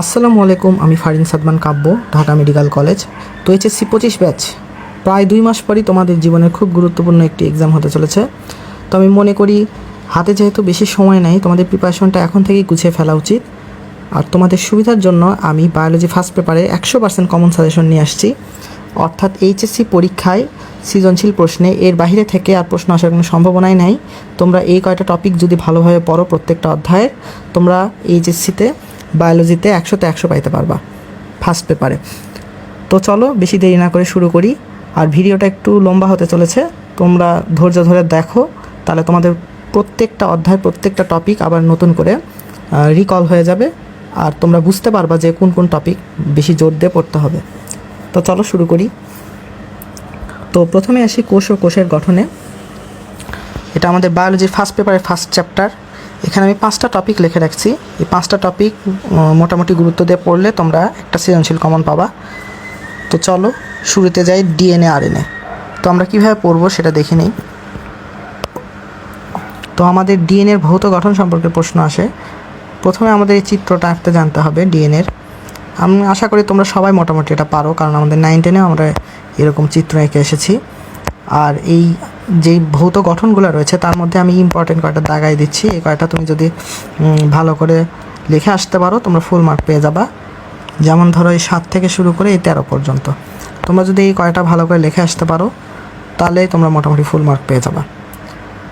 আসসালামু আলাইকুম, আমি ফারিন সাদমান কাব্য, ঢাকা মেডিকেল কলেজ। তো এইচএসসি 25 ব্যাচ প্রায় 2 মাস পরই তোমাদের জীবনের খুব গুরুত্বপূর্ণ একটি এক্সাম হতে চলেছে। তো আমি মনে করি হাতে যেহেতু বেশি সময় নেই, তোমাদের প্রিপারেশনটা এখন থেকেই গুছিয়ে ফেলা উচিত। আর তোমাদের সুবিধার জন্য আমি বায়োলজি ফার্স্ট পেপারে 100% কমন সাজেশন নিয়ে আসছি। অর্থাৎ এইচএসসি পরীক্ষায় সৃজনশীল প্রশ্নে এর বাইরে থেকে আর প্রশ্ন আসার কোনো সম্ভাবনাই নাই। তোমরা এই কয়টা টপিক যদি ভালোভাবে পড়ো প্রত্যেকটা অধ্যায়ের, তোমরা এইচএসসিতে বায়োলজিতে 100তে 100 পাইতে পারবা ফার্স্ট পেপারে। তো চলো বেশি দেরি না করে শুরু করি। আর ভিডিওটা একটু লম্বা হতে চলেছে, তোমরা ধৈর্য ধরে দেখো, তাহলে তোমাদের প্রত্যেকটা অধ্যায় প্রত্যেকটা টপিক আবার নতুন করে রিকল হয়ে যাবে। আর তোমরা বুঝতে পারবা যে কোন কোন টপিক বেশি জোর দিয়ে পড়তে হবে। তো চলো শুরু করি। তো প্রথমে আসি কোষ ও কোষের গঠনে। এটা আমাদের বায়োলজির ফার্স্ট পেপারের ফার্স্ট চ্যাপ্টার। এখানে আমি 5টা টপিক লিখে রাখছি। এই 5টা টপিক মোটামুটি গুরুত্ব দিয়ে পড়লে তোমরা একটা সৃজনশীল কমন পাবা। তো চলো শুরুতে যাই ডিএনএ আরএনএ। তো আমরা কীভাবে পড়বো সেটা দেখে নিই। তো আমাদের ডিএনএর ভৌত গঠন সম্পর্কে প্রশ্ন আসে। প্রথমে আমাদের এই চিত্রটা আঁকতে জানতে হবে ডিএনএর। আমি আশা করি তোমরা সবাই মোটামুটি এটা পারো, কারণ আমাদের 9-10-এ আমরা এরকম চিত্র এঁকে এসেছি। আর এই যেই ভৌত গঠনগুলো রয়েছে তার মধ্যে আমি ইম্পর্টেন্ট কয়টা দাগাই দিচ্ছি। এই কয়টা তুমি যদি ভালো করে লিখে আসতে পারো তোমরা ফুল মার্ক পেয়ে যাবা। যেমন ধরো এই 7 থেকে শুরু করে এই 13 পর্যন্ত তোমরা যদি এই কয়টা ভালো করে লিখে আসতে পারো তাহলেই তোমরা মোটামুটি ফুল মার্ক পেয়ে যাবা।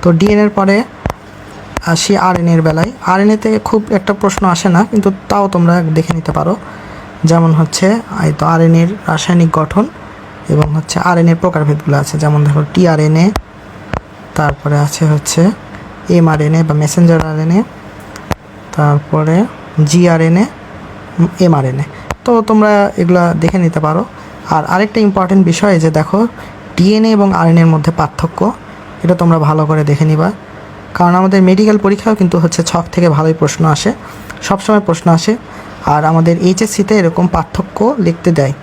তো ডিএনএর পরে আসি আরএনএর বেলায়। আরএনএতে খুব একটা প্রশ্ন আসে না, কিন্তু তাও তোমরা দেখে নিতে পারো। যেমন হচ্ছে এই তো আরএনএর রাসায়নিক গঠন এবং হচ্ছে আরএনএর প্রকারভেদগুলো আছে। যেমন ধরো টিআরএনএ, তারপরে আছে হচ্ছে এমআরএনএ বা মেসেঞ্জার আরএনএ, তারপরে জিআরএনএ, এমআরএনএ। তো তোমরা এগুলা দেখে নিতে পারো। আর আরেকটা ইম্পর্টেন্ট বিষয় যে দেখো ডিএনএ এবং আরএনএর মধ্যে পার্থক্য, এটা তোমরা ভালো করে দেখে নিবা। কারণ আমাদের মেডিকেল পরীক্ষাও কিন্তু হচ্ছে ছক থেকে ভালোই প্রশ্ন আসে, সবসময় প্রশ্ন আসে। আর আমাদের এইচএসসিতে এরকম পার্থক্য লিখতে দেয়।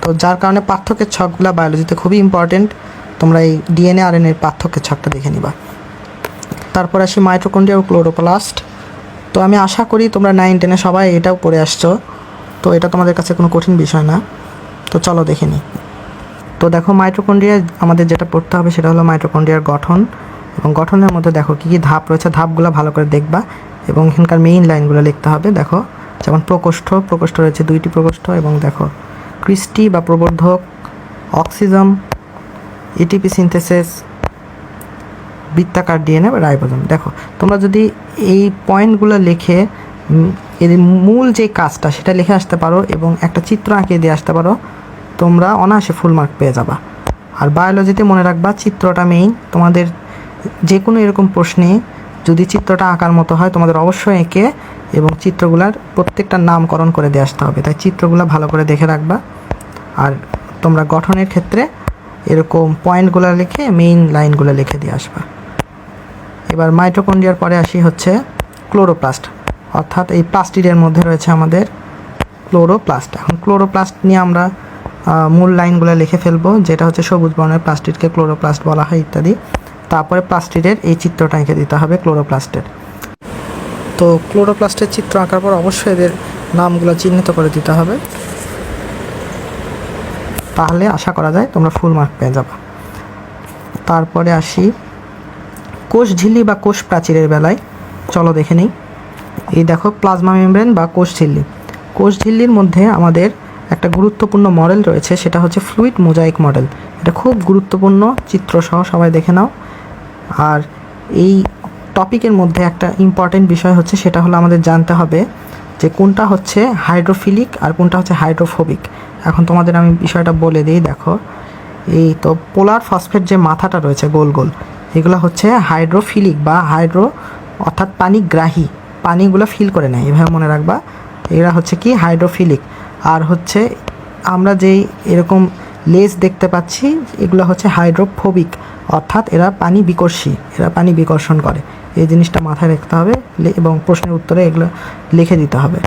তো যার কারণে পার্থক্যের ছকগুলো বায়োলজিতে খুবই ইম্পর্টেন্ট। তোমরা এই ডিএনএ আরএনএর পার্থক্যের ছকটা দেখে নিবা। তারপর আসি মাইটোকন্ড্রিয়া ও ক্লোরোপ্লাস্ট। তো আমি আশা করি তোমরা 9-10-এ সবাই এটাও পড়ে আসছো। তো এটা তোমাদের কাছে কোনো কঠিন বিষয় না। তো চলো দেখে নিই। তো দেখো মাইটোকন্ড্রিয়া আমাদের যেটা পড়তে হবে সেটা হলো মাইটোকন্ড্রিয়ার গঠন। এবং গঠনের মধ্যে দেখো কী কী ধাপ রয়েছে, ধাপগুলো ভালো করে দেখবা এবং এখানকার মেইন লাইনগুলো লিখতে হবে। দেখো যেমন প্রকোষ্ঠ রয়েছে 2টি প্রকোষ্ঠ, এবং দেখো ক্রিস্টি বা প্রবর্ধক, অক্সিজম, এটিপি সিনথেসিস, বৃত্তাকার ডিএনএ বা রাইবোজোম। দেখো তোমরা যদি এই পয়েন্টগুলো লিখে এর মূল যে কাজটা সেটা লিখে আসতে পারো এবং একটা চিত্র আঁকিয়ে দিয়ে আসতে পারো, তোমরা অনায়াসে ফুল মার্ক পেয়ে যাবা। আর বায়োলজিতে মনে রাখবা চিত্রটা মেইন। তোমাদের যে কোনো এরকম প্রশ্নে যদি চিত্রটা আঁকার মতো হয় তোমাদের অবশ্যই এঁকে এবং চিত্রগুলার প্রত্যেকটা নামকরণ করে দিয়ে আসতে হবে। তাই চিত্রগুলো ভালো করে দেখে রাখবা। আর তোমরা গঠনের ক্ষেত্রে এরকম পয়েন্টগুলো লিখে মেইন লাইনগুলো লিখে দিয়ে আসবা। এবার মাইটোকন্ড্রিয়ার পরে আসি হচ্ছে ক্লোরোপ্লাস্ট, অর্থাৎ এই প্লাস্টিডের মধ্যে রয়েছে আমাদের ক্লোরোপ্লাস্ট। এখন ক্লোরোপ্লাস্ট নিয়ে আমরা মূল লাইনগুলো লিখে ফেলবো, যেটা হচ্ছে সবুজ বর্ণের প্লাস্টিডকে ক্লোরোপ্লাস্ট বলা হয় ইত্যাদি। তারপরে প্লাস্টিডের এই চিত্রটা এঁকে দিতে হবে ক্লোরোপ্লাস্টের। তো ক্লোরোপ্লাস্টের চিত্র আঁকার পর অবশ্যই এদের নামগুলো চিহ্নিত করে দিতে হবে, তাহলে আশা করা যায় তোমরা ফুল মার্ক পেয়ে যাবে। তারপরে আসি কোষ ঝিল্লি বা কোষ প্রাচীরের বেলায়। চলো দেখে নিই। এই দেখো প্লাজমা মেমব্রেন বা কোষ ঝিল্লি। কোষ ঝিল্লির মধ্যে আমাদের একটা গুরুত্বপূর্ণ মডেল রয়েছে, সেটা হচ্ছে ফ্লুইড মোজাইক মডেল। এটা খুব গুরুত্বপূর্ণ, চিত্রসহ সবাই দেখে নাও। আর এই টপিকের মধ্যে একটা ইম্পর্টেন্ট বিষয় হচ্ছে সেটা হলো আমাদের জানতে হবে যে কোনটা হচ্ছে হাইড্রোফিলিক আর কোনটা হচ্ছে হাইড্রোফোবিক। এখন তোমাদের আমি বিষয়টা বলে দিই। দেখো এই তো পোলার ফসফেট যে মাথাটা রয়েছে গোল গোল, এগুলো হচ্ছে হাইড্রোফিলিক বা অর্থাৎ পানিগ্রাহী, পানিগুলো ফিল করে নেয়, এভাবে মনে রাখবা। এরা হচ্ছে কি হাইড্রোফিলিক। আর হচ্ছে আমরা যেই এরকম লেজ দেখতে পাচ্ছি এগুলো হচ্ছে হাইড্রোফোবিক, অর্থাৎ এরা পানি বিকর্ষী, এরা পানি বিকর্ষণ করে। এই জিনিসটা মাথায় রাখতে হবে এবং প্রশ্নের উত্তরে এগুলো লিখে দিতে হবে।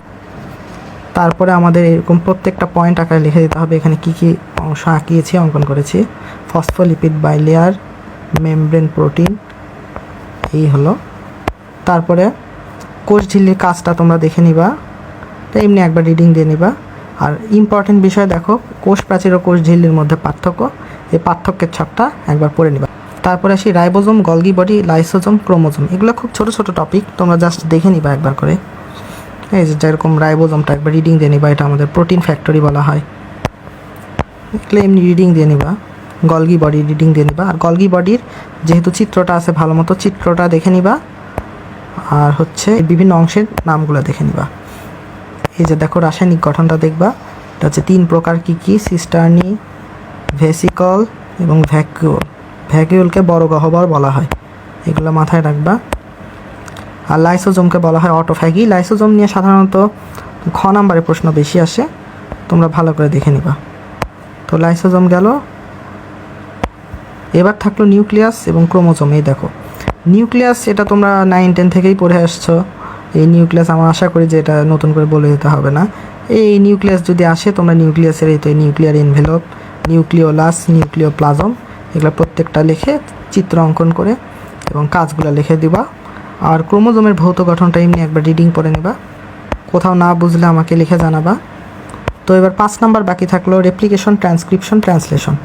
তারপরে আমাদের এরকম প্রত্যেকটা পয়েন্ট আকারে লিখে দিতে হবে এখানে কী কী অংশ আঁকিয়েছি, অঙ্কন করেছি। ফসফোলিপিড বাইলেয়ার, মেমব্রেন প্রোটিন, এই হলো। তারপরে কোষ ঝিল্লির কাজটা তোমরা দেখে নিবা। তো এমনি একবার রিডিং দিয়ে নিবা। আর ইম্পর্টেন্ট বিষয় দেখো, কোষ প্রাচীর ও কোষ ঝিল্লির মধ্যে পার্থক্য, এই পার্থক্যের ছকটা একবার পড়ে নিবা। তারপরে আসি ribosome, Golgi body, lysosome, chromosome. এগুলো খুব ছোট ছোট টপিক, তোমরা জাস্ট দেখে নিবা একবার করে। এই যে যেরকম রাইবোজোমটা একবার রিডিং দিয়ে নিবা, এটা আমাদের প্রোটিন ফ্যাক্টরি বলা হয়, এগুলো এমনি রিডিং দিয়ে নিবা। গলগি বডি রিডিং দিয়ে নিবা। আর গলগি বডির যেহেতু চিত্রটা আছে, ভালো মতো চিত্রটা দেখে নিবা, আর হচ্ছে বিভিন্ন অংশের নামগুলো দেখে নিবা। এই যে দেখো রাসায়নিক গঠনটা দেখবা, এটা হচ্ছে 3 প্রকার কী কী: সিস্টার্নি, ভেসিকল এবং ভ্যাকুওল। ভ্যাকুওলকে বড় গহ্বর বলা হয়, এগুলো মাথায় রাখবা। আর লাইসোজোমকে বলা হয় অটোফ্যাগি। লাইসোজোম নিয়ে সাধারণত খ নাম্বারে প্রশ্ন বেশি আসে, তোমরা ভালো করে দেখে নিবা। তো লাইসোজোম গেল। এবার থাকলো নিউক্লিয়াস এবং ক্রোমোজোম। এই দেখো নিউক্লিয়াস, এটা তোমরা 9-10 থেকেই পড়ে আসছো। এই নিউক্লিয়াস আমার আশা করি যে এটা নতুন করে বলে দিতে হবে না। এই নিউক্লিয়াস যদি আসে, তোমরা নিউক্লিয়াসের এই তো নিউক্লিয়ার এনভেলপ, নিউক্লিওলাস, নিউক্লিওপ্লাজম, এগুলো প্রত্যেকটা লিখে চিত্র অঙ্কন করে এবং কাজগুলো লিখে দিবা। আর ক্রোমোজোমের ভৌত গঠনটা এমনি একবার রিডিং করে নিবা, কোথাও না বুঝলে আমাকে লিখে জানাবা। তো এবার 5 নাম্বার বাকি থাকলো রেপ্লিকেশন, ট্রান্সক্রিপশন, ট্রান্সলেশন।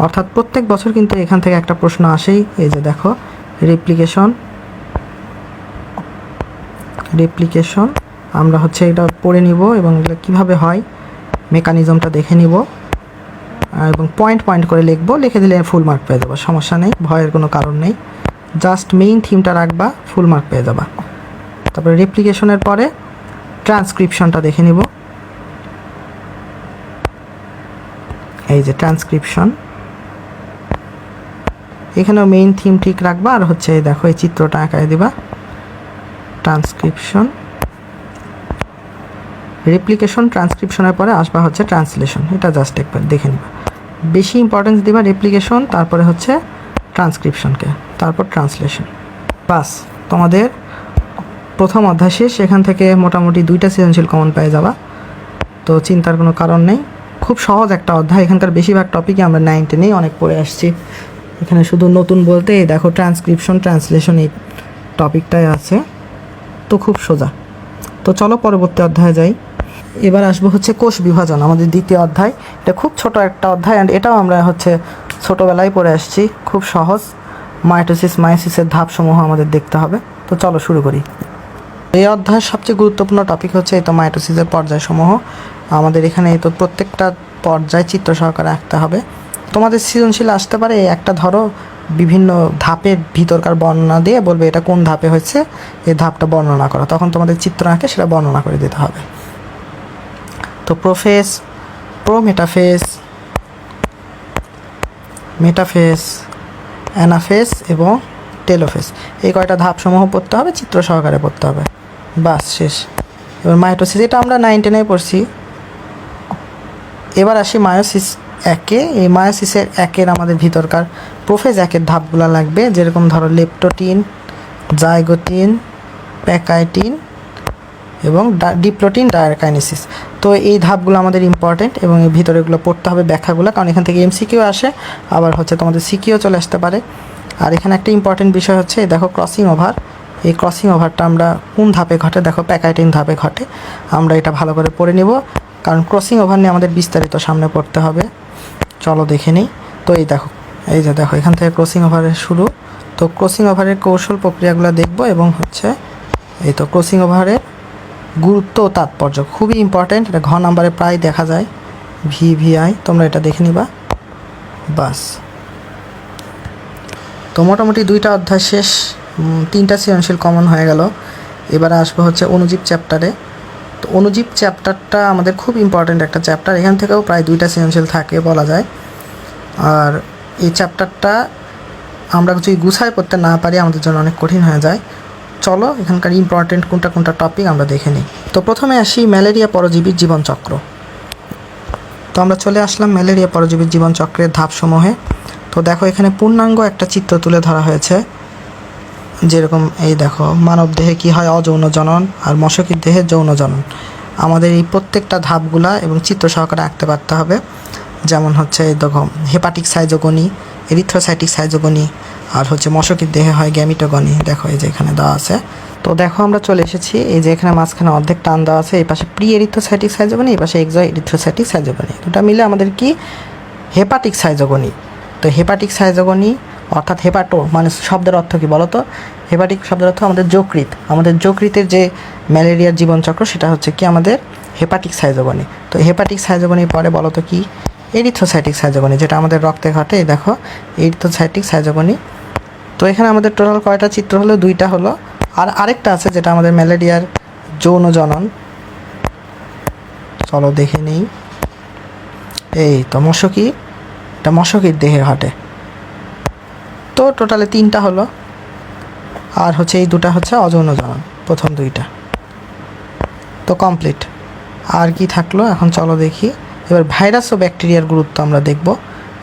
অর্থাৎ প্রত্যেক বছর কিন্তু এখান থেকে একটা প্রশ্ন আসেই। এই যে দেখো রেপ্লিকেশন আমরা হচ্ছে এটা পড়ে নিব এবং এগুলো কীভাবে হয় মেকানিজমটা দেখে নিব, এবং পয়েন্ট পয়েন্ট করে লিখবো। লিখে দিলে ফুল মার্ক পেয়ে যাবো, সমস্যা নেই, ভয়ের কোনো কারণ নেই। জাস্ট মেইন থিমটা রাখবা, ফুল মার্ক পেয়ে যাবা। তারপরে রেপ্লিকেশনের পরে ট্রান্সক্রিপশনটা দেখে নিব। এই যে ট্রান্সক্রিপশন, এখানেও মেইন থিম ঠিক রাখবা। আর হচ্ছে দেখো এই চিত্রটা আঁকায় দিবা, ট্রান্সক্রিপশন, রেপ্লিকেশন, ট্রান্সক্রিপশনের পরে আসবা হচ্ছে ট্রান্সলেশন। এটা জাস্ট একবার দেখে নিবা, বেশি ইম্পর্টেন্স দিবা রেপ্লিকেশন, তারপরে হচ্ছে ট্রান্সক্রিপশনকে, তারপর ট্রান্সলেশন। বাস, তোমাদের প্রথম অধ্যায় শেষ। এখান থেকে মোটামুটি 2টা সৃজনশীল কমন পেয়ে যাবা, তো চিন্তার কোনো কারণ নেই। খুব সহজ একটা অধ্যায়। এখানকার বেশিরভাগ টপিকই আমরা 9-10 অনেক পড়ে আসছি। এখানে শুধু নতুন বলতে দেখো ট্রান্সক্রিপশন, ট্রান্সলেশন এই টপিকটাই আছে, তো খুব সোজা। তো চলো পরবর্তী অধ্যায়ে যাই। এবার আসবো হচ্ছে কোষ বিভাজন, আমাদের দ্বিতীয় অধ্যায়। এটা খুব ছোট একটা অধ্যায়, অ্যান্ড এটাও আমরা হচ্ছে ছোটোবেলায় পড়ে আসছি, খুব সহজ। মাইটোসিস, মায়োসিসের ধাপসমূহ আমাদের দেখতে হবে। তো চলো শুরু করি। এই অধ্যায়ের সবচেয়ে গুরুত্বপূর্ণ টপিক হচ্ছে এই তো মাইটোসিসের পর্যায়সমূহ। আমাদের এখানে এই তো প্রত্যেকটা পর্যায় চিত্র সহকারে আঁকতে হবে। তোমাদের সৃজনশীল আসতে পারে একটা ধরো বিভিন্ন ধাপের ভিতরকার বর্ণনা দিয়ে বলবে এটা কোন ধাপে হচ্ছে, এই ধাপটা বর্ণনা করো, তখন তোমাদের চিত্র আঁকে সেটা বর্ণনা করে দিতে হবে। তো প্রোফেস, প্রোমেটাফেস, মেটাফেস, অ্যানাফেস এবং টেলোফেস, এই কয়টা ধাপসমূহ পড়তে হবে, চিত্র সহকারে পড়তে হবে। বাস, শেষ। এবার মাইটোসিস, এটা আমরা 9-10 পড়ছি। এবার আসি মায়োসিস 1-এ। এই মায়োসিসের 1-এর আমাদের ভিতরকার প্রোফেজ 1-এর ধাপগুলো লাগবে, যেরকম ধরো লেপটোটিন, জাইগোটিন, প্যাকাইটিন এবং ডিপ্লোটিন ডায়ারকাইনেসিস। তো এই ধাপগুলো আমাদের ইম্পর্টেন্ট এবং এর ভিতরে এগুলো পড়তে হবে ব্যাখ্যাগুলো, কারণ এখান থেকে এমসিকিউ আসে, আবার হচ্ছে তোমাদের সিকিউ চলে আসতে পারে। আর এখানে একটা ইম্পর্টেন্ট বিষয় হচ্ছে দেখো ক্রসিং ওভার। এই ক্রসিং ওভারটা আমরা কোন ধাপে ঘটে, দেখো প্যাকাইটিন ধাপে ঘটে। আমরা এটা ভালো করে পড়ে নিব, কারণ ক্রসিং ওভার নিয়ে আমাদের বিস্তারিত সামনে পড়তে হবে। চলো দেখে নিই। তো এই দেখো, এই যে দেখো এখান থেকে ক্রসিং ওভারের শুরু। তো ক্রসিং ওভারের কৌশল প্রক্রিয়াগুলো দেখবো, এবং হচ্ছে এই তো ক্রসিং ওভারের গুরুত্ব ও তাৎপর্য খুবই ইম্পর্ট্যান্ট। এটা ঘ নাম্বারে প্রায় দেখা যায়, ভিভিআই, তোমরা এটা দেখে নিবা। বাস, তো মোটামুটি 2টা অধ্যায় শেষ, 3টা সৃজনশীল কমন হয়ে গেল। এবারে আসবো হচ্ছে অণুজীব চ্যাপ্টারে। তো অণুজীব চ্যাপ্টারটা আমাদের খুব ইম্পর্ট্যান্ট একটা চ্যাপ্টার, এখান থেকেও প্রায় 2টা সৃজনশীল থাকে বলা যায়। আর এই চ্যাপ্টারটা আমরা যদি গুছায় পড়তে না পারি আমাদের জন্য অনেক কঠিন হয়ে যায়। চলো এখানকার ইম্পর্টেন্ট কোনটা কোনটা টপিক আমরা দেখে নিই। তো প্রথমে আসি ম্যালেরিয়া পরজীবীর জীবনচক্র। তো আমরা চলে আসলাম ম্যালেরিয়া পরজীবীর জীবনচক্রের ধাপসমূহে। তো দেখো এখানে পূর্ণাঙ্গ একটা চিত্র তুলে ধরা হয়েছে, যেরকম এই দেখো মানব দেহে কী হয় অযৌন জনন, আর মশকির দেহে যৌন জনন। আমাদের এই প্রত্যেকটা ধাপগুলা এবং চিত্র সহকারে আঁকতে পারতে হবে। যেমন হচ্ছে এই দেখো হেপাটিক সাইজোগনি, এরিথ্রোসাইটিক সাইজোগনি, আর হচ্ছে মশকির দেহে হয় গ্যামিটোগনি। দেখো এই যে এখানে দেওয়া আছে। তো দেখো আমরা চলে এসেছি, এই যে এখানে মাঝখানে অর্ধেক টান দেওয়া আছে, এই পাশে প্রি এরিথ্রোসাইটিক সাইজোগনি, এই পাশে এক্সো এরিথ্রোসাইটিক সাইজোগনি, দুটা মিলে আমাদের কি হেপাটিক সাইজোগনি। তো হেপাটিক সাইজোগনি অর্থাৎ হেপাটো মানে শব্দের অর্থ কী বলো তো? হেপাটিক শব্দের অর্থ আমাদের যকৃৎ। আমাদের যকৃতের যে ম্যালেরিয়ার জীবনচক্র সেটা হচ্ছে কি আমাদের হেপাটিক সাইজোগনি। তো হেপাটিক সাইজোগনি পরে বলো তো কি? এরিথ্রোসাইটিক সাইজোগনি, যেটা আমাদের রক্তে ঘটে। এই দেখো এরিথ্রোসাইটিক সাইজোগনি। তো এখানে আমাদের টোটাল কয়টা চিত্র হলো? দুইটা হলো। আর আরেকটা আছে যেটা আমাদের ম্যালেরিয়ার যৌন জনন। চলো দেখে নিই। এই তো মশকি, এটা মশকির দেহে ঘটে। তো টোটালে তিনটা হলো। আর হচ্ছে এই দুটা হচ্ছে অযৌন জনন, প্রথম দুইটা। তো কমপ্লিট। আর কি থাকলো এখন? চলো দেখি এবার ভাইরাস ও ব্যাকটেরিয়ার গুরুত্ব আমরা দেখব।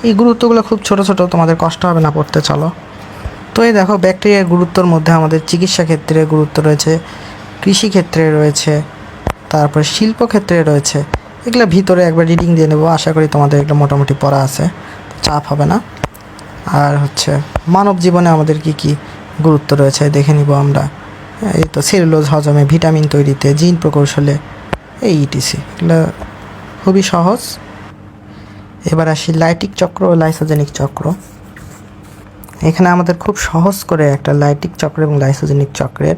এই গুরুত্বগুলো খুব ছোট ছোট, তোমাদের কষ্ট হবে না পড়তে। চলো। তো এই দেখো ব্যাকটেরিয়ার গুরুত্বর মধ্যে আমাদের চিকিৎসা ক্ষেত্রে গুরুত্ব রয়েছে, কৃষিক্ষেত্রে রয়েছে, তারপরে শিল্পক্ষেত্রে রয়েছে। এগুলো ভিতরে একবার রিডিং দিয়ে নেবো, আশা করি তোমাদের এগুলো মোটামুটি পড়া আছে, চাপ হবে না। আর হচ্ছে মানব জীবনে আমাদের কি কি গুরুত্ব রয়েছে দেখে নিব আমরা। এই তো সেলুলোজ হজমে, ভিটামিন তৈরিতে, জিন প্রকৌশলে, এই ইটিসি। এগুলো খুবই সহজ। এবার আসি লাইটিক চক্র ও লাইসোজেনিক চক্র। এখানে আমাদের খুব সহজ করে একটা লাইটিক চক্র এবং লাইসোজেনিক চক্রের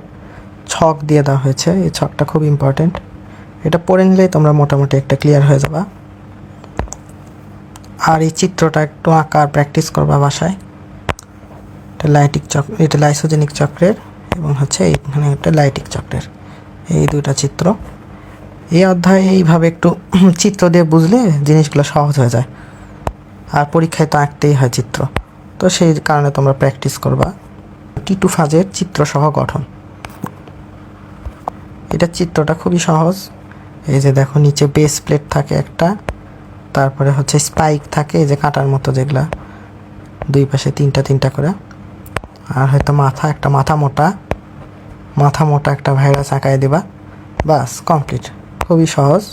ছক দিয়ে দেওয়া হয়েছে। এই ছকটা খুব ইম্পর্টেন্ট, এটা পড়ে নিলেই তোমরা মোটামুটি একটা ক্লিয়ার হয়ে যাবা। আর এই চিত্রটা একটু আঁকার প্র্যাকটিস করবা বাসায়। এটা লাইটিক চক্র, এটা লাইসোজেনিক চক্রের, এবং হচ্ছে এইখানে একটা লাইটিক চক্রের, এই দুইটা চিত্র। এই অধ্যায়ে এইভাবে একটু চিত্র দিয়ে বুঝলে জিনিসগুলো সহজ হয়ে যায়। আর পরীক্ষায় তো আঁকতেই হয় চিত্র, তো সেই কারণে তোমরা প্র্যাকটিস করবা। টিটু ফাজের চিত্রসহ গঠন, এটা চিত্রটা খুবই সহজ। এই যে দেখো নিচে বেস প্লেট থাকে একটা, তারপরে হচ্ছে স্পাইক থাকে এই যে কাঁটার মতো যেগুলা, দুই পাশে তিনটা তিনটা করে। আর হয়তো মাথা, একটা মাথা মোটা একটা ভাইরাস আঁকায় দিবা, বাস কমপ্লিট। খুবই সহজ।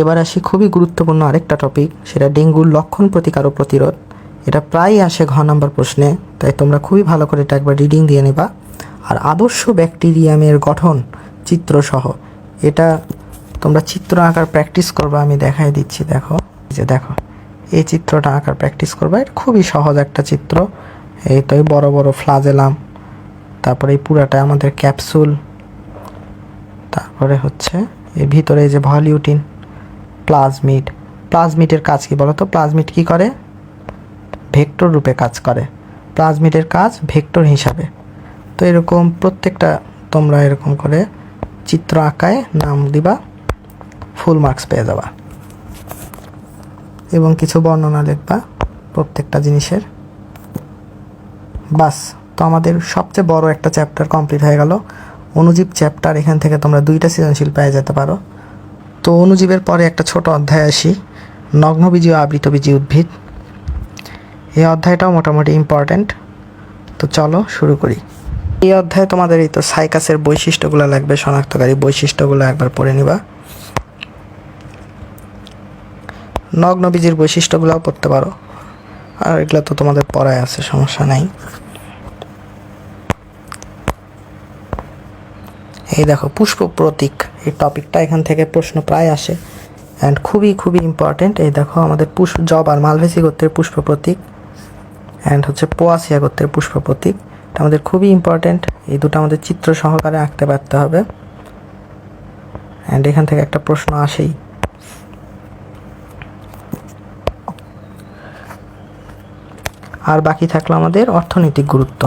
এবার আসি খুবই গুরুত্বপূর্ণ আরেকটা টপিক, সেটা ডেঙ্গুর লক্ষণ, প্রতিকার ও প্রতিরোধ। এটা প্রায়ই আসে ঘ নম্বর প্রশ্নে, তাই তোমরা খুবই ভালো করে এটা একবার রিডিং দিয়ে নেবা। আর আদর্শ ব্যাকটেরিয়ামের গঠন চিত্রসহ, এটা তোমরা চিত্র আঁকার প্র্যাকটিস করবা। আমি দেখাই দিচ্ছি, দেখো এই যে দেখো এই চিত্রটা আঁকার প্র্যাকটিস করবা। এটা খুবই সহজ একটা চিত্র। এই তো এই বড় বড় ফ্লাজেলাম, তারপরে এই পুরাটা আমাদের ক্যাপসুল, তারপরে হচ্ছে এর ভিতরে এই যে ভলিউটিন, প্লাজমিডের কাজ কি বলো তো? প্লাজমিড কি করে? ভেক্টর রূপে কাজ করে। প্লাজমিডের কাজ ভেক্টর হিসাবে। তো এরকম প্রত্যেকটা তোমরা এরকম করে চিত্র আঁকায় নাম দিবা, ফুল মার্কস পেয়ে যাবা। এবং কিছু বর্ণনা লিখবা প্রত্যেকটা জিনিসের। বাস, তো আমাদের সবচেয়ে বড় একটা চ্যাপ্টার কমপ্লিট হয়ে গেল, অণুজীব চ্যাপ্টার। এখান থেকে তোমরা দুইটা সৃজনশীল পেয়ে যেতে পারো। তো অণুজীবের পরে একটা ছোট অধ্যায় আসি, নগ্নবীজী ও আবৃতবীজী উদ্ভিদ। এই অধ্যায়টাও মোটামুটি ইম্পর্ট্যান্ট। তো চলো শুরু করি। এই অধ্যায়ে তোমাদের এই তো সাইকাসের বৈশিষ্ট্যগুলো লাগবে, শনাক্তকারী বৈশিষ্ট্যগুলো একবার পড়ে নিবা। নগ্নবীজীর বৈশিষ্ট্যগুলোও পড়তে পারো, আর এগুলো তো তোমাদের পড়ায় আছে, সমস্যা নাই। এই দেখো পুষ্প প্রতীক, এই টপিকটা এখান থেকে প্রশ্ন প্রায় আসে অ্যান্ড খুবই খুবই ইম্পর্টেন্ট। এই দেখো আমাদের জব আর মালভেসি গোত্রের পুষ্প প্রতীক অ্যান্ড হচ্ছে পোয়াসিয়া গোত্রের পুষ্প প্রতীক, এটা আমাদের খুবই ইম্পর্টেন্ট। এই দুটো আমাদের চিত্র সহকারে আঁকতে পারতে হবে অ্যান্ড এখান থেকে একটা প্রশ্ন আসেই। আর বাকি থাকলো আমাদের অর্থনৈতিক গুরুত্ব।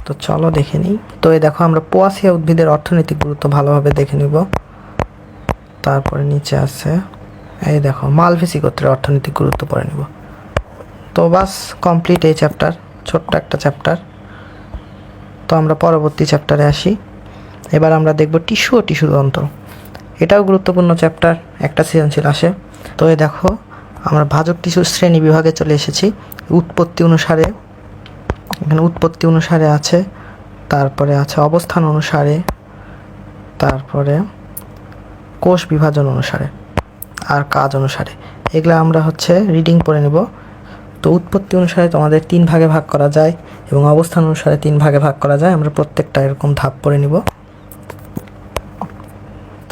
তো চলো দেখে নিই। তো এই দেখো আমরা পোয়াসিয়া উদ্ভিদের অর্থনৈতিক গুরুত্ব ভালোভাবে দেখে নিব। তারপরে নিচে আছে এই দেখো মালভেসি গোত্রের অর্থনৈতিক গুরুত্ব পড়ে নিব। তো বাস কমপ্লিট এই চ্যাপ্টার, ছোট্ট একটা চ্যাপ্টার। তো আমরা পরবর্তী চ্যাপ্টারে আসি। এবার আমরা দেখব টিস্যু ও টিস্যুতন্ত্র। এটাও গুরুত্বপূর্ণ চ্যাপ্টার, একটা সৃজনশীল আসে। তো এই দেখো আমরা ভাজক টিস্যুর শ্রেণী বিভাগে চলে এসেছি। উৎপত্তি অনুসারে, এখানে উৎপত্তি অনুসারে আছে, তারপরে আছে অবস্থান অনুসারে, তারপরে কোষ বিভাজন অনুসারে, আর কাজ অনুসারে। এগুলো আমরা হচ্ছে রিডিং পড়ে নেব। তো উৎপত্তি অনুসারে তোমাদের 3 ভাগে ভাগ করা যায় এবং অবস্থান অনুসারে 3 ভাগে ভাগ করা যায়। আমরা প্রত্যেকটা এরকম ধাপ পড়ে নিব।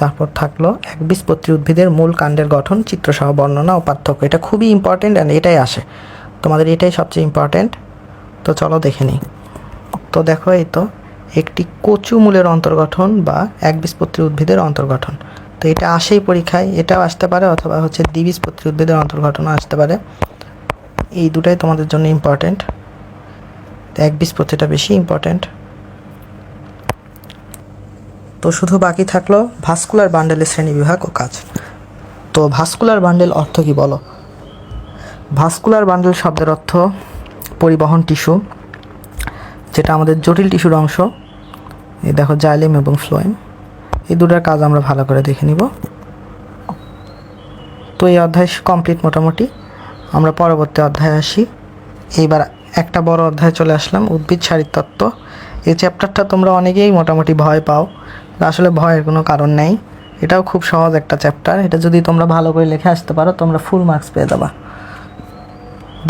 তারপর থাকলো একবীজপত্রী উদ্ভিদের মূল কাণ্ডের গঠন, চিত্রসহ বর্ণনা ও পার্থক্য। এটা খুবই ইম্পর্টেন্ট অ্যান্ড এটাই আসে তোমাদের, এটাই সবচেয়ে ইম্পর্টেন্ট। তো চলো দেখে নিই। তো দেখো, এই তো একটি কচু মূলের অন্তর্গঠন বা একবীজপত্রী উদ্ভিদের অন্তর্গঠন। তো এটা আসেই পরীক্ষায়, এটাও আসতে পারে অথবা হচ্ছে দ্বিবীজপত্রী উদ্ভিদের অন্তর্গঠনও আসতে পারে। এই দুটাই তোমাদের জন্য ইম্পর্টেন্ট, একবীজপত্রীটা বেশি ইম্পর্টেন্ট। তো শুধু বাকি থাকলো ভাস্কুলার বান্ডেলের শ্রেণীবিভাগ ও কাজ। তো ভাস্কুলার বান্ডেল অর্থ কি বলো? ভাস্কুলার বান্ডেল শব্দের অর্থ পরিবহন টিস্যু, যেটা আমাদের জটিল টিস্যুর অংশ। এই দেখো, জাইলেম এবং ফ্লোয়েম, এই দুটার কাজ আমরা ভালো করে দেখে নিব। তো এই অধ্যায় কমপ্লিট মোটামুটি। আমরা পরবর্তী অধ্যায়ে আসি। এইবার একটা বড় অধ্যায়ে চলে আসলাম, উদ্ভিদ শারীরতত্ত্ব। এই চ্যাপ্টারটা তোমরা অনেকেই মোটামুটি ভয় পাও, আসলে ভয়ের কোনো কারণ নেই। এটাও খুব সহজ একটা চ্যাপ্টার। এটা যদি তোমরা ভালো করে লিখে আসতে পারো, তোমরা ফুল মার্কস পেয়ে যাবা।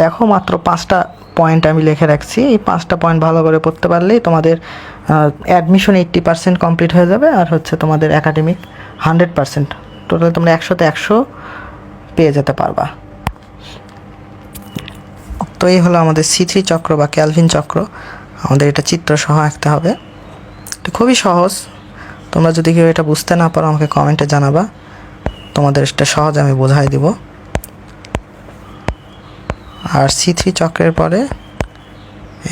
দেখো, মাত্র 5টা পয়েন্ট আমি লিখে রাখছি। এই 5টা পয়েন্ট ভালো করে পড়তে পারলেই তোমাদের অ্যাডমিশন 80% কমপ্লিট হয়ে যাবে, আর হচ্ছে তোমাদের একাডেমিক 100%। টোটাল তোমরা 100তে 100 পেয়ে যেতে পারবা। তো এই হলো আমাদের C3 চক্র বা ক্যালভিন চক্র। আমাদের এটা চিত্র সহ আঁকতে হবে। এটা খুবই সহজ। তোমরা যদি কেউ এটা বুঝতে না পারো, আমাকে কমেন্টে জানাবা, তোমাদের এটা সহজ আমি বোঝাই দিব। আর C3 চক্রের পরে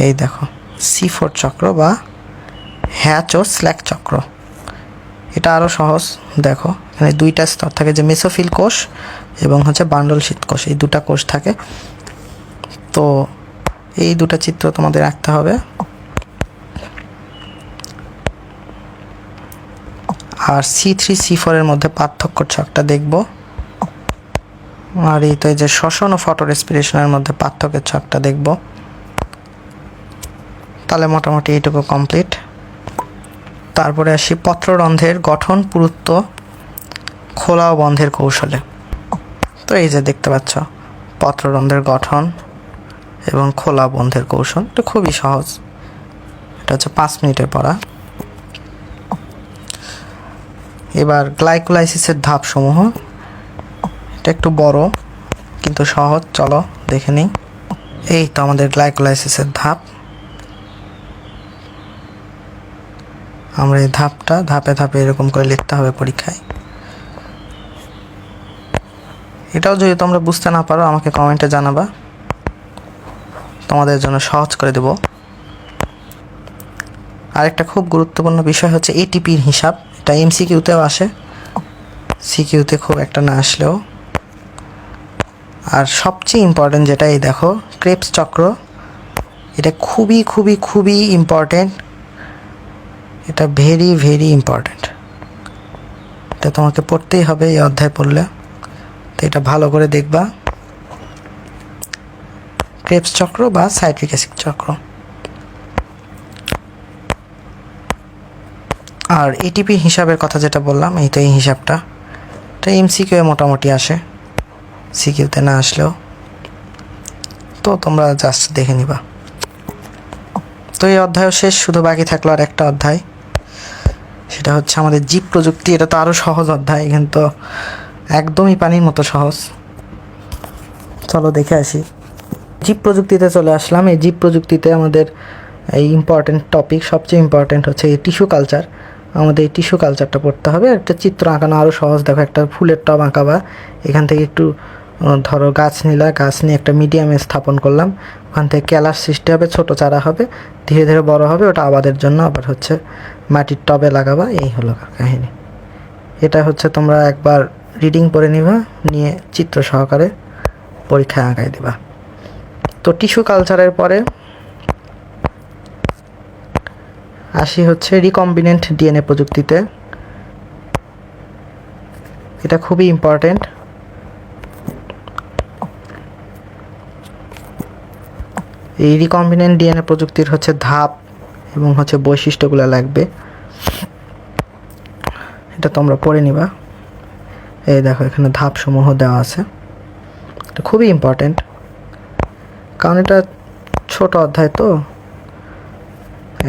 এই দেখো C4 চক্র বা হ্যাচ ও স্ল্যাক চক্র। এটা আরও সহজ। দেখো, এখানে 2টা স্তর থাকে, যে মেসোফিল কোষ এবং হচ্ছে বান্ডল শীত কোষ, এই 2টা কোষ থাকে। তো এই 2টা চিত্র তোমাদের আঁকতে হবে। আর C3 C4 এর মধ্যে পার্থক্যর ছকটা দেখব। আর এই তো এই যে শ্বসন ও ফটো রেসপিরেশনের মধ্যে পার্থক্যের ছকটা দেখব। তাহলে মোটামুটি এইটুকু কমপ্লিট। তারপরে আসি পত্ররন্ধ্রের গঠন, পুরুত্ব, খোলা ও বন্ধের কৌশলে। তো এই যে দেখতে পাচ্ছ, পত্ররন্ধ্রের গঠন এবং খোলা বন্ধের কৌশল। এটা খুবই সহজ। এটা হচ্ছে 5 মিনিটের পড়া। এবার গ্লাইকোলাইসিসের ধাপসমূহ। এটা একটু বড় কিন্তু সহজ, চলো দেখে নিই। এই তো আমাদের গ্লাইকোলাইসিসের ধাপ। আমরা এই ধাপটা ধাপে ধাপে এরকম করে লিখতে হবে পরীক্ষায়। এটাও যদি তোমরা বুঝতে না পারো, আমাকে কমেন্টে জানাবা, তোমাদের জন্য সহজ করে দেব। আরেকটা খুব গুরুত্বপূর্ণ বিষয় হচ্ছে এটিপির হিসাব। এটা MCQতেও আসে, CQতে খুব একটা না আসলেও। আর সবচেয়ে ইম্পর্টেন্ট যেটা, এই দেখো ক্রেবস চক্র। এটা খুবই খুবই খুবই ইম্পর্টেন্ট। এটা ভেরি ভেরি ইম্পর্টেন্ট। এটা তোমাকে পড়তেই হবে এই অধ্যায় পড়লে। তো এটা ভালো করে দেখবা, ক্রেবস চক্র বা সাইট্রিক অ্যাসিড চক্র। আর এটিপি হিসাবের কথা যেটা বললাম, এই তো এই হিসাবটা। এটা MCQ এ মোটামুটি আসে, CQতে না আসলেও। তো তোমরা জাস্ট দেখে নিবা। তো এই অধ্যায়ও শেষ, শুধু বাকি থাকলো আর একটা অধ্যায়। সেটা হচ্ছে আমাদের জীব প্রযুক্তি। এটা তো আরও সহজ অধ্যায়, কিন্তু একদমই পানির মতো সহজ। চলো দেখে আসি। জীব প্রযুক্তিতে চলে আসলাম। এই জীব প্রযুক্তিতে আমাদের এই ইম্পর্টেন্ট টপিক, সবচেয়ে ইম্পর্টেন্ট হচ্ছে এই টিস্যু কালচার। আমাদের এই টিস্যু কালচারটা পড়তে হবে। একটা চিত্র আঁকানো আরও সহজ। দেখো, একটা ফুলের টব আঁকাবা। এখান থেকে একটু ধরো গাছ নিলা, গাছ নিয়ে একটা মিডিয়ামে স্থাপন করলাম। ওখান থেকে ক্যালাস সৃষ্টি হবে, ছোট চারা হবে, ধীরে ধীরে বড় হবে। ওটা আবাদের জন্য আবার হচ্ছে মাটির টবে লাগাবা। এই হলো কাহিনী। এটা হচ্ছে তোমরা একবার রিডিং পড়ে নিবা, নিয়ে চিত্র সহকারে পরীক্ষায় আঁকাই দিবা। তো টিস্যু কালচারের পরে আসি হচ্ছে রিকম্বিনেন্ট DNA প্রযুক্তিতে। এটা খুবই ইম্পর্টেন্ট। এই রিকম্বিনেন্ট DNA প্রযুক্তির হচ্ছে ধাপ এবং হচ্ছে বৈশিষ্ট্যগুলো লাগবে। এটা তোমরা পড়ে নিবা। এই দেখো, এখানে ধাপসমূহ দেওয়া আছে। এটা খুবই ইম্পর্টেন্ট। কারণ এটা ছোট অধ্যায় তো।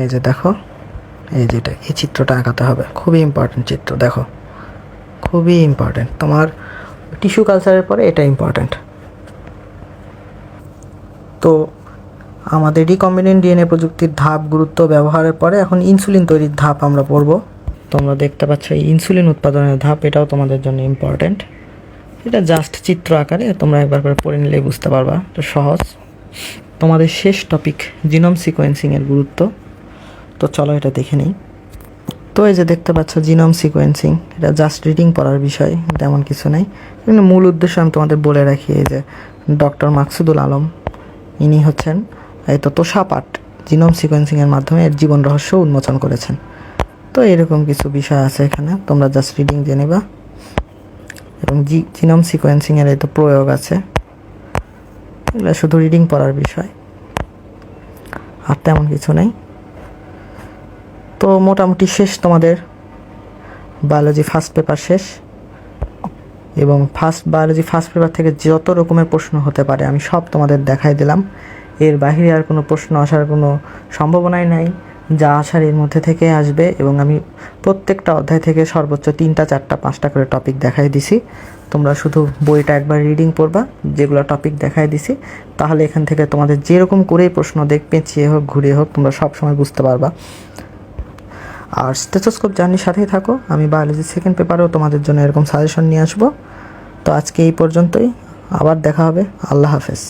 এই যে দেখো, এই যেটা, এই চিত্রটা আঁকাতে হবে, খুবই ইম্পর্টেন্ট চিত্র। দেখো, খুবই ইম্পর্টেন্ট, তোমার টিস্যু কালচারের পরে এটা ইম্পর্টেন্ট। তো আমাদের রিকম্বিনেন্ট ডিএনএ প্রযুক্তির ধাপ, গুরুত্ব, ব্যবহারের পরে এখন ইনসুলিন তৈরির ধাপ আমরা পড়ব। তোমরা দেখতে পাচ্ছ এই ইনসুলিন উৎপাদনের ধাপ, এটাও তোমাদের জন্য ইম্পর্টেন্ট। এটা জাস্ট চিত্র আকারে তোমরা একবার করে পড়ে নিলেই বুঝতে পারবা, এটা সহজ। তোমাদের শেষ টপিক জিনোম সিকোয়েন্সিংয়ের গুরুত্ব। তো চলো এটা দেখে নিই। তো এই যে দেখতে পাচ্ছ জিনোম সিকোয়েন্সিং, এটা জাস্ট রিডিং পড়ার বিষয়, তেমন কিছু নেই। কিন্তু মূল উদ্দেশ্য আমি তোমাদের বলে রাখি, এই যে ডক্টর মাকসুদুল আলম, ইনি হচ্ছেন এই তো তোষাপাট জিনোম সিকোয়েন্সিংয়ের মাধ্যমে এর জীবন রহস্য উন্মোচন করেছেন। তো এরকম কিছু বিষয় আছে এখানে, তোমরা জাস্ট রিডিং দিয়ে নেবা। এবং জিনোম সিকোয়েন্সিংয়ের এই তো প্রয়োগ আছে, এগুলো শুধু রিডিং পড়ার বিষয়, আর তেমন কিছু নেই। তো মোটামুটি শেষ তোমাদের বায়োলজি ফার্স্ট পেপার শেষ। এবং বায়োলজি ফার্স্ট পেপার থেকে যত রকমের প্রশ্ন হতে পারে আমি সব তোমাদের দেখাই দিলাম। এর বাইরে আর কোনো প্রশ্ন আসার কোনো সম্ভাবনাই নাই, যা আসার এর মধ্যে থেকে আসবে। এবং আমি প্রত্যেকটা অধ্যায় থেকে সর্বোচ্চ 3টা 4টা 5টা করে টপিক দেখাই দিছি। তোমরা শুধু বইটা একবার রিডিং পড়বা, যেগুলো টপিক দেখাই দিছি, তাহলে এখান থেকে তোমাদের যেরকম করেই প্রশ্ন দেখ, পেঁচিয়ে হোক ঘুরিয়ে হোক, তোমরা সব সময় বুঝতে পারবা। আর স্টেথোস্কোপ জার্নির সাথেই থাকো, আমি বায়োলজি সেকেন্ড পেপারেও তোমাদের জন্য এরকম সাজেশন নিয়ে আসবো। তো আজকে এই পর্যন্তই, আবার দেখা হবে। আল্লাহ হাফেজ।